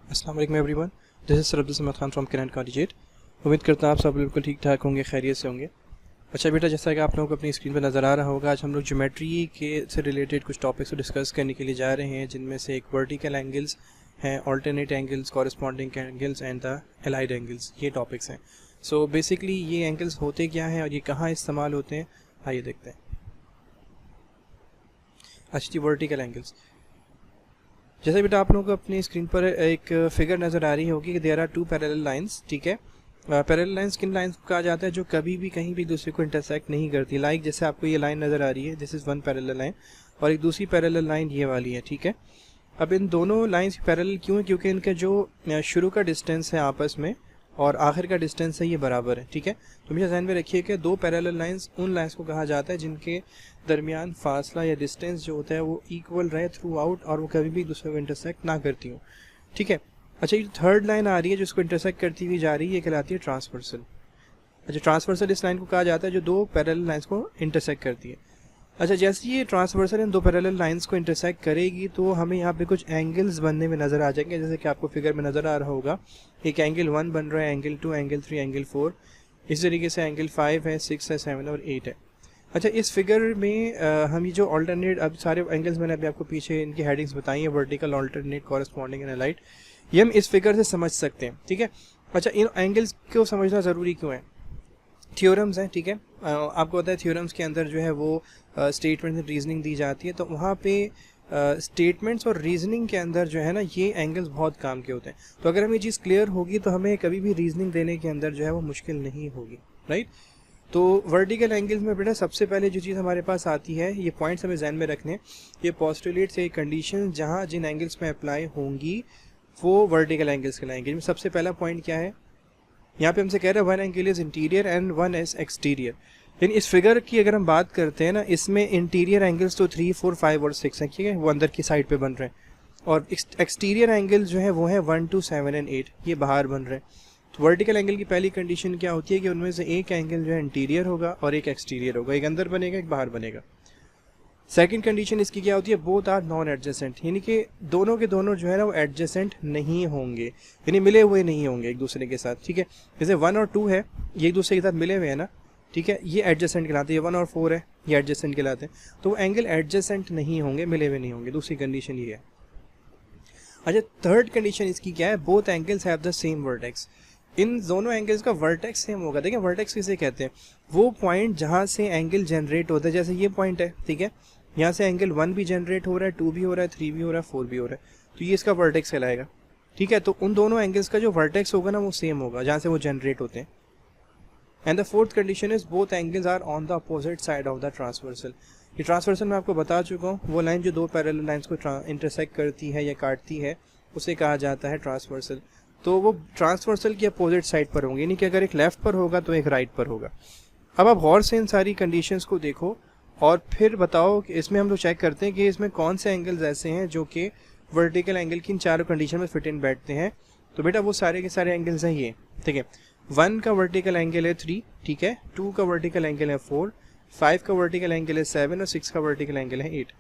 अस्सलाम वालेकुम everyone, this is सरअब्दुल Samad Khan from Kiran college. उम्मीद करता हूँ आप सब बिल्कुल ठीक ठाक होंगे, खैरियत से होंगे। अच्छा बेटा, जैसा कि आप लोगों को अपनी स्क्रीन पर नज़र आ रहा होगा, आज हम लोग ज्योमेट्री के से रिलेटेड कुछ टॉपिक्स को डिस्कस करने के लिए जा रहे हैं, जिनमें से एक वर्टिकल एंगल्स हैं, alternate angles, corresponding angles and the allied angles, ये टॉपिक्स हैं। सो बेसिकली ये एंगल्स होते क्या हैं और ये कहाँ इस्तेमाल होते हैं, आइए देखते हैं। अच्छा जी, वर्टिकल एंगल्स, जैसे बेटा आप लोगों को अपनी स्क्रीन पर एक फिगर नज़र आ रही होगी कि there are two parallel lines, ठीक है। पैरेलल लाइंस किन लाइंस को कहा जाता है? जो कभी भी कहीं भी दूसरे को इंटरसेक्ट नहीं करती। लाइक जैसे आपको ये लाइन नज़र आ रही है, this is one parallel line, और एक दूसरी पैरेलल लाइन ये वाली है, ठीक है। अब इन दोनों लाइंस पैरेलल क्यों है? क्योंकि इनके जो शुरू का डिस्टेंस है आपस में और आखिर का डिस्टेंस है, ये बराबर है, ठीक है। तो हमेशा ध्यान में रखिए कि दो पैरेलल लाइंस उन लाइंस को कहा जाता है जिनके दरमियान फासला या डिस्टेंस जो होता है वो इक्वल रहे थ्रू आउट और वो कभी भी दूसरे को इंटरसेक्ट ना करती हो, ठीक है। अच्छा, ये थर्ड लाइन आ रही है जो इसको इंटरसेक्ट करती हुई जा रही है, ये कहलाती है ट्रांसवर्सल। अच्छा, ट्रांसवर्सल इस लाइन को कहा जाता है जो दो पैरेलल लाइंस को इंटरसेक्ट करती है। अच्छा, जैसे ये ट्रांसवर्सल इन दो पैरेलल लाइंस को इंटरसेक्ट करेगी तो हमें यहाँ पे कुछ एंगल्स बनने में नज़र आ जाएंगे, जैसे कि आपको फिगर में नज़र आ रहा होगा। एक एंगल 1 बन रहा है, एंगल 2, एंगल 3, एंगल 4, इस तरीके से एंगल 5 है, 6 है, 7 और 8 है। अच्छा, इस फिगर में हम ये जो ऑल्टरनेट, अब सारे एंगल्स मैंने अभी आपको पीछे इनकी हेडिंग्स बताई हैं, vertical, alternate, corresponding and allied, ये हम इस फिगर से समझ सकते हैं, ठीक है। अच्छा, इन एंगल्स को समझना ज़रूरी क्यों है? थ्योरम्स हैं, ठीक है। आपको पता है थ्योरम्स के अंदर जो है वो स्टेटमेंट एंड रीजनिंग दी जाती है, तो वहाँ पे स्टेटमेंट्स और रीजनिंग के अंदर जो है ना, ये एंगल्स बहुत काम के होते हैं। तो अगर हमें ये चीज़ क्लियर होगी तो हमें कभी भी रीजनिंग देने के अंदर जो है वो मुश्किल नहीं होगी, राइट। तो वर्टिकल एंगल्स में बेटा सबसे पहले जो चीज़ हमारे पास आती है, ये पॉइंट्स हमें ध्यान में रखने, ये पोस्टुलेट से कंडीशन जहाँ जिन एंगल्स में अप्लाई होंगी वो वर्टिकल एंगल्स कहलाएंगे। सबसे पहला पॉइंट क्या है? यहाँ पे हमसे कह रहे हैं one angle is interior and one is exterior. लेकिन इस फिगर की अगर हम बात करते हैं ना, इसमें इंटीरियर एंगल्स तो 3, 4, 5 और 6 हैं, ठीक है, वो अंदर की साइड पे बन रहे हैं, और एक्सटीरियर एंगल्स जो है वो है 1, 2, 7 एंड 8, ये बाहर बन रहे हैं। तो वर्टिकल एंगल की पहली कंडीशन क्या होती है कि उनमें से एक एंगल जो है इंटीरियर होगा और एक एक्सटीरियर होगा, एक अंदर बनेगा, एक बाहर बनेगा। सेकंड कंडीशन इसकी क्या होती है? बोथ आर नॉन एडजेसेंट, यानी कि दोनों के दोनों जो है ना वो एडजेसेंट नहीं होंगे, यानी मिले हुए नहीं होंगे एक दूसरे के साथ, ठीक है। जैसे 1 और 2 है, ये एक दूसरे के साथ मिले हुए हैं ना, ठीक है, ये एडजेसेंट कहलाते हैं। 1 और 4 है, ये एडजेसेंट कहलाते हैं। तो वो एंगल एडजेसेंट नहीं होंगे, मिले हुए नहीं होंगे, दूसरी कंडीशन ये है। अच्छा, थर्ड कंडीशन इसकी क्या है? Both angles have the same vertex, इन दोनों एंगल्स का वर्टेक्स सेम होगा। देखिए वर्टेक्स किसे कहते हैं? वो पॉइंट जहाँ से एंगल जनरेट होता है, जैसे ये पॉइंट है, ठीक है, यहाँ से एंगल 1 भी जनरेट हो रहा है, 2 भी हो रहा है, 3 भी हो रहा है, 4 भी हो रहा है, तो ये इसका वर्टेक्स कहलाएगा, ठीक है। तो उन दोनों एंगल्स का जो वर्टेक्स होगा ना वो सेम होगा जहाँ से वो जनरेट होते हैं। And the fourth condition is both angles are on the opposite side of the transversal. ये ट्रांसवर्सल मैं आपको बता चुका हूँ, वो लाइन जो दो पैरेलल लाइंस को इंटरसेक्ट करती है या काटती है उसे कहा जाता है ट्रांसवर्सल। तो वो ट्रांसवर्सल की अपोजिट साइड पर होंगे, यानी कि अगर एक लेफ्ट पर होगा तो एक राइट पर होगा। अब आप गौर से इन सारी कंडीशंस को देखो और फिर बताओ कि इसमें हम लोग चेक करते हैं कि इसमें कौन से एंगल्स ऐसे हैं जो कि वर्टिकल एंगल की इन चारों कंडीशन में फिट इन बैठते हैं। तो बेटा वो सारे के सारे एंगल्स हैं ये, ठीक है। 1 का वर्टिकल एंगल है 3, ठीक है, 2 का वर्टिकल एंगल है 4, 5 का वर्टिकल एंगल है 7 और 6 का वर्टिकल एंगल है 8।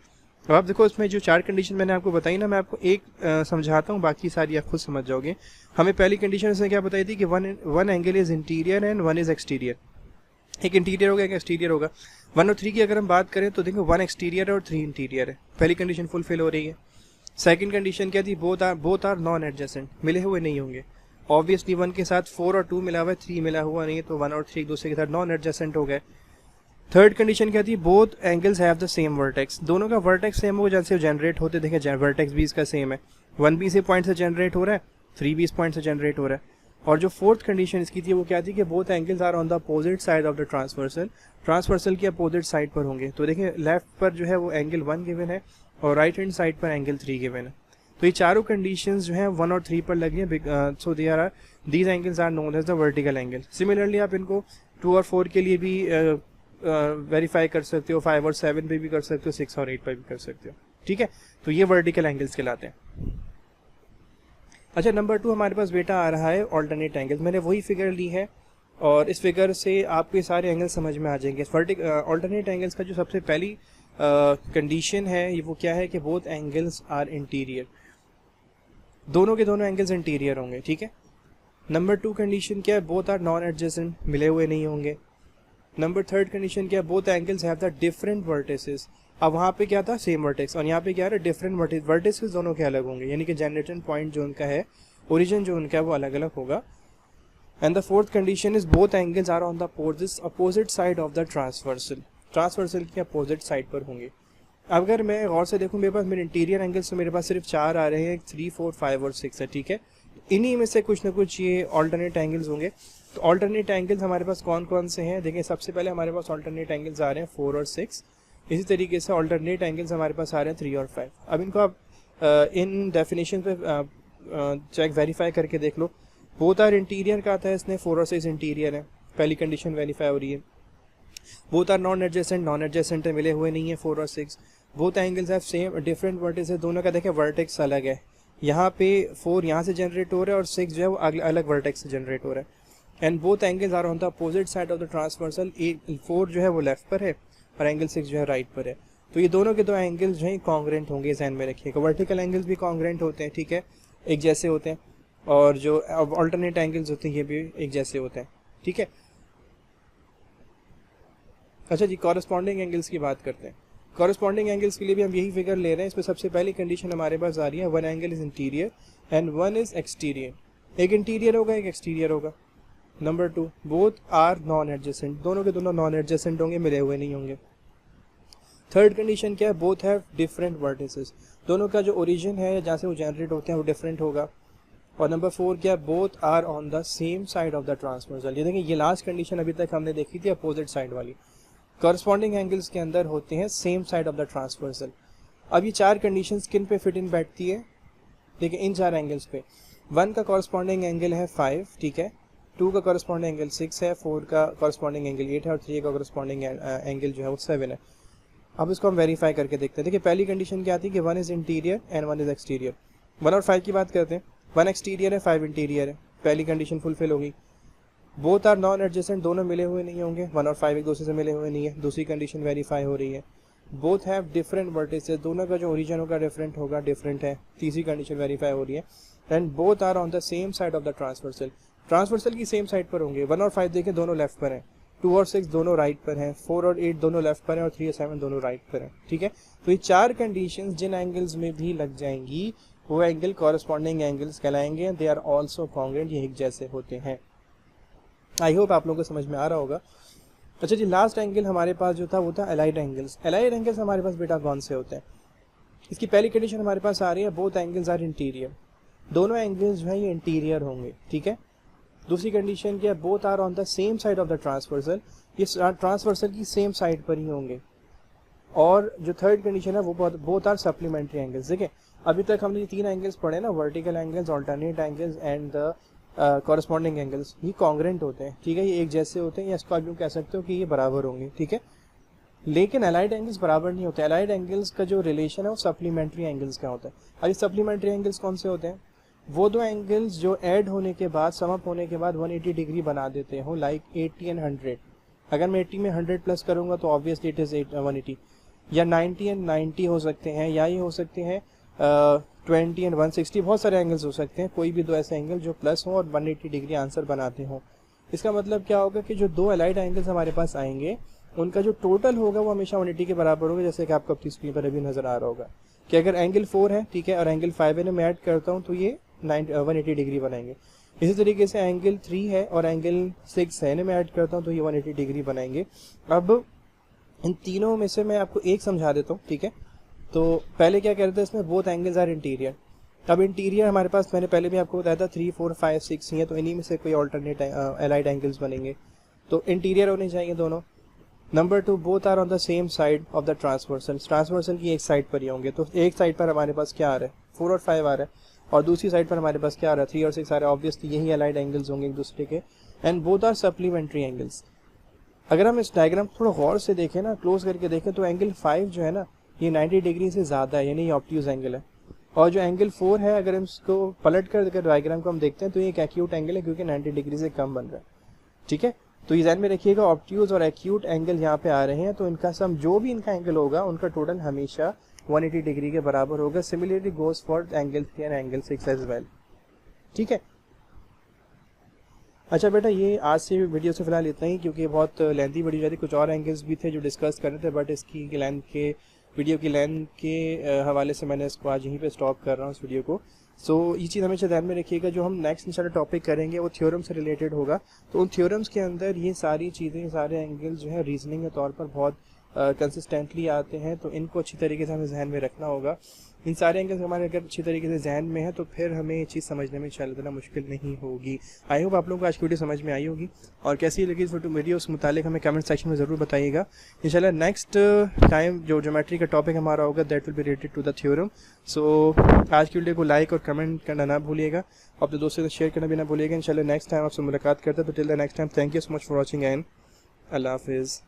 अब आप देखो इसमें जो चार कंडीशन मैंने आपको बताई ना, मैं आपको एक समझाता हूँ, बाकी सारी आप खुद समझ जाओगे। हमें पहली कंडीशन इसने क्या बताई थी कि one angle is interior and 1 is exterior, एक इंटीरियर होगा एक एक्सटीरियर होगा। 1 और 3 की अगर हम बात करें तो देखो 1 एक्सटीरियर है और 3 इंटीरियर है, पहली कंडीशन फुलफिल हो रही है। सेकंड कंडीशन क्या थी? बोथ आर नॉन एडजेसेंट, मिले हुए नहीं होंगे। ऑब्वियसली 1 के साथ 4 और 2 मिला हुआ है, 3 मिला हुआ नहीं है, तो 1 और 3 एक दूसरे के साथ नॉन एडजेसेंट हो गए। थर्ड कंडीशन क्या थी? Both angles have the same vertex, दोनों का वर्टेक्स सेम हो, जैसे जनरेट होते देखें वर्टेक्स भी इसका सेम है, 1 भी इसी पॉइंट से जनरेट हो रहा है, 3 भी इस पॉइंट से जनरेट हो रहा है। और जो फोर्थ कंडीशन इसकी थी वो क्या थी कि both angles are on the opposite side of the transversal, transversal की अपोजिट साइड पर होंगे। तो देखिए लेफ्ट पर जो है वो एंगल 1 गिवन है और राइट हैंड साइड पर एंगल 3 गिवन है। तो ये चारों कंडीशंस जो हैं 1 और 3 पर लगी हैं, so these angles are known as the vertical angle. Similarly आप इनको 2 और 4 के लिए भी वेरीफाई कर सकते हो, 5 और 7 पे भी कर सकते हो, 6 और 8 पे भी कर सकते हो, ठीक है। तो ये वर्टिकल एंगल्स कहलाते हैं। अच्छा, नंबर 2 हमारे पास बेटा आ रहा है ऑल्टरनेट एंगल्स। मैंने वही फिगर ली है और इस फिगर से आपके सारे एंगल समझ में आ जाएंगे। ऑल्टरनेट एंगल्स का जो सबसे पहली कंडीशन है ये वो क्या है कि बोथ एंगल्स आर इंटीरियर। दोनों के दोनों एंगल्स इंटीरियर होंगे, ठीक है। नंबर 2 कंडीशन क्या है, बोथ आर नॉन एडजेसेंट, मिले हुए नहीं होंगे। नंबर 3 कंडीशन क्या है, both angles have the different vertices. अब वहाँ पे क्या था, सेम वर्टेक्स, और यहाँ पे क्या है, डिफरेंट वर्टिसेस दोनों के अलग होंगे, यानी कि जनरेटर पॉइंट जो उनका है, ओरिजिन जो उनका है वो अलग अलग होगा। And the 4th condition is both angles are on the opposite side of the transversal, transversal की अपोजिट साइड पर होंगे। अगर मैं गौर से देखूँ, मेरे पास मेरे इंटीरियर एंगल्स तो मेरे पास सिर्फ 4 आ रहे हैं, 3, 4, 5 और 6 है, ठीक है। इन्हीं में से कुछ ना कुछ ये ऑल्टरनेट एंगल्स होंगे। तो ऑल्टरनेट एंगल्स हमारे पास कौन कौन से हैं, देखिए सबसे पहले हमारे पास ऑल्टरनेट एंगल्स आ रहे हैं 4 और 6। इसी तरीके से ऑल्टरनेट एंगल्स हमारे पास आ रहे हैं 3 और 5। अब इनको आप इन डेफिनेशन पे चेक वेरीफाई करके देख लो। बोथ आर इंटीरियर का आता है इसने, 4 और 6 इंटीरियर है, पहली कंडीशन वेरीफाई हो रही है। बोथ आर नॉन एडजेसेंट है, मिले हुए नहीं है 4 और 6। Both angles have same different vertex है, दोनों का देखें वर्टेक्स अलग है। यहाँ पे 4 यहाँ से जनरेट हो रहा है और 6 जो है वो अलग वर्टेक्स से जनरेट हो रहा है। And both angles are on the opposite side of the transversal, 4 जो है वो लेफ्ट पर है और एंगल 6 जो है राइट पर है। तो ये दोनों के दो एंगल्स जो है कॉन्ग्रेंट होंगे, ध्यान में रखिएगा। वर्टिकल एंगल्स भी कॉन्ग्रेंट होते हैं, ठीक है, एक जैसे होते हैं, और जो अल्टरनेट एंगल्स होते हैं ये भी एक जैसे होते हैं, ठीक है। अच्छा जी, कॉरस्पॉन्डिंग एंगल्स की बात करते हैं। कॉरस्पॉन्डिंग एंगल्स के लिए भी हम यही फिगर ले रहे हैं। इसमें सबसे पहली कंडीशन हमारे पास आ रही है, 1 angle is interior and 1 is exterior. एक इंटीरियर होगा, एक एक्सटीरियर होगा। Number 2, both are non adjacent, दोनों के दोनों नॉन एडजेसेंट होंगे, मिले हुए नहीं होंगे। 3rd कंडीशन क्या है, बोथ हैव डिफरेंट वर्टिसेस, दोनों का जो ओरिजिन है जहाँ से वो जनरेट होते हैं वो डिफरेंट होगा। और नंबर 4 क्या, both are on the same side of the transversal. ये देखिए, ये लास्ट कंडीशन अभी तक हमने देखी थी, अपोजिट साइड वाली। कॉरस्पॉन्डिंग एंगल्स के अंदर होते हैं same side of the transversal. अब ये 4 कंडीशंस किन पे फिट इन बैठती है, देखिए इन 4 एंगल्स पे। 1 का कॉरस्पॉन्डिंग एंगल है 5, ठीक है। 2 का कॉरस्पॉन्डिंग एंगल 6 है, 4 का कॉरस्पॉन्डिंग एंगल 8 है और 3 का कॉरस्पॉन्डिंग एंगल जो है वो 7 है। अब इसको हम वेरीफाई करके देखते हैं। देखिए पहली कंडीशन क्या आती है कि 1 is interior and 1 is exterior. 1 और 5 की बात करते हैं, 1 एक्सटीरियर है, 5 इंटीरियर है, पहली कंडीशन फुलफिल होगी। बोथ आर नॉन एडजेसेंट, दोनों मिले हुए नहीं होंगे, 1 और 5 एक दूसरे से मिले हुए नहीं है, दूसरी कंडीशन वेरीफाई हो रही है। बोथ हैव डिफरेंट वर्टिसेस, दोनों का जो ओरिजिन होगा डिफरेंट है, तीसरी कंडीशन वेरीफाई हो रही है। And both are on the same side of the transversal, transversal की सेम साइड पर होंगे। 1 और 5 देखें दोनों लेफ्ट पर हैं, 2 और 6 दोनों राइट पर हैं, 4 और 8 दोनों लेफ्ट पर हैं और 3 और 7 दोनों राइट पर हैं, ठीक है। तो ये 4 कंडीशंस जिन एंगल्स में भी लग जाएंगी वो एंगल कॉरस्पॉन्डिंग एंगल्स कहलाएंगे। दे आर ऑल्सो कॉन्ग्रेंट, ये एक जैसे होते हैं। आई होप आप लोगों को समझ में आ रहा होगा। अच्छा जी, लास्ट एंगल हमारे पास जो था वो था एलाइड एंगल्स। एलाइड एंगल्स हमारे पास बेटा कौन से होते हैं, इसकी पहली कंडीशन हमारे पास आ रही है, बोथ एंगल्स आर इंटीरियर, दोनों एंगल्स जो है ये इंटीरियर होंगे, ठीक है। दूसरी कंडीशन क्या है, both are on the same side of the transversal, ये ट्रांसवर्सल की सेम साइड पर ही होंगे। और जो 3rd कंडीशन है वो बोथ आर सप्लीमेंट्री एंगल्स। देखिए अभी तक हमने ये 3 एंगल्स पढ़े ना, vertical angles, alternate angles and the corresponding angles, ये कॉन्ग्रेंट होते हैं, ठीक है, ये एक जैसे होते हैं, या इसको आप यूँ कह सकते हो कि ये बराबर होंगे, ठीक है। लेकिन अलाइड एंगल्स बराबर नहीं होते। अलाइड एंगल्स का जो रिलेशन है वो सप्लीमेंट्री एंगल्स का होता है। अब ये सप्लीमेंट्री एंगल्स कौन से होते हैं, वो दो एंगल्स जो ऐड होने के बाद, सम अप होने के बाद 180 डिग्री बना देते हो, लाइक 80 एंड 100। अगर मैं 80 में 100 प्लस करूँगा तो ऑब्वियसली इट इज़ 180, या 90 एंड 90 हो सकते हैं, या ये हो सकते हैं 20 एंड 160, बहुत सारे एंगल्स हो सकते हैं। कोई भी दो ऐसे एंगल जो प्लस हो और 180 डिग्री आंसर बनाते हो। इसका मतलब क्या होगा कि जो दो अलाइड एंगल्स हमारे पास आएंगे उनका जो टोटल होगा वो हमेशा 180 के बराबर होगा। जैसे कि आपको अपनी स्क्रीन पर अभी नजर आ रहा होगा कि अगर एंगल 4 है, ठीक है, और एंगल 5 है, मैं ऐड करता हूँ तो ये 180 डिग्री बनाएंगे। इसी तरीके से एंगल 3 है और एंगल 6 है, मैं ऐड करता हूँ तो ये 180 डिग्री बनाएंगे। अब इन तीनों में से मैं आपको एक समझा देता हूँ, ठीक है। तो पहले क्या कहते हैं इसमें, बोथ एंगल्स आर इंटीरियर। अब इंटीरियर हमारे पास मैंने पहले भी आपको बताया था 3, 4, 5, 6 ही है, तो इन्हीं में से कोई ऑल्टरनेट एलाइड एंगल्स बनेंगे, तो इंटीरियर होने चाहिए दोनों। Number 2, both are on the same side of the transversal, transversal की एक साइड पर ही होंगे। तो एक साइड पर हमारे पास क्या आ रहा है, 4 और 5 आ रहा है, और दूसरी साइड पर हमारे पास क्या आ रहा है, 3 और 6 आ रहा है। ऑब्वियसली यही एलाइड एंगल्स होंगे एक दूसरे के। And both are supplementary angles. अगर हम इस डायग्राम को थोड़ा गौर से देखें ना, क्लोज करके देखें, तो एंगल 5 जो है ना ये 90 डिग्री से ज़्यादा है, यानी ये ऑब्ट्यूज एंगल है। और जो एंगल 4 है, अगर हम इसको पलट कर डायग्राम को हम देखते हैं तो ये एक एक्यूट एंगल है, क्योंकि 90 डिग्री से कम बन रहा है, ठीक है। तो ये ध्यान में रखिएगा, ऑब्ट्यूज और एक्यूट एंगल यहाँ पे आ रहे हैं, तो इनका सम जो भी इनका एंगल होगा उनका टोटल हमेशा 180 डिग्री के बराबर होगा। Similarly goes for angle 3 and angle 6 as well. ठीक है, अच्छा बेटा ये आज से वीडियो से फिलहाल इतना ही, क्योंकि बहुत लेंथी वीडियो जा रही। कुछ और एंगल्स भी थे जो डिस्कस करने थे, बट इसकी लेंथ के वीडियो की लेंथ के हवाले से मैंने इसको आज यहीं पे स्टॉप कर रहा हूँ इस वीडियो को। सो ये चीज़ हमेशा ध्यान में रखिएगा, जो हम नेक्स्ट इंशाल्लाह टॉपिक करेंगे वो थ्योरम से रिलेटेड होगा। तो उन थ्योरम्स के अंदर ये सारी चीज़ें, सारे एंगल्स जो है रीजनिंग के तौर पर बहुत कंसिस्टेंटली आते हैं, तो इनको अच्छी तरीके से हमें जहन में रखना होगा। इन सारे एंगल्स हमारे अगर अच्छी तरीके से जहन में है तो फिर हमें ये चीज़ समझने में इंशाल्लाह इतना मुश्किल नहीं होगी। आई होप आप लोगों को आज की वीडियो समझ में आई होगी, और कैसी लगी फोटो वीडियो उस मुतालिक हमें कमेंट सेक्शन में ज़रूर बताइएगा। इंशाल्लाह नेक्स्ट टाइम जो ज्योमेट्री का टॉपिक हमारा होगा that will be related to the theorem. So आज की वीडियो को लाइक और कमेंट करना ना भूलिएगा, अपने दोस्तों से शेयर करना भी ना भूलिएगा। इंशाल्लाह नेक्स्ट टाइम आपसे मुलाकात करते हैं, तो till the next time thank you so much for watching and Allah हाफिज़।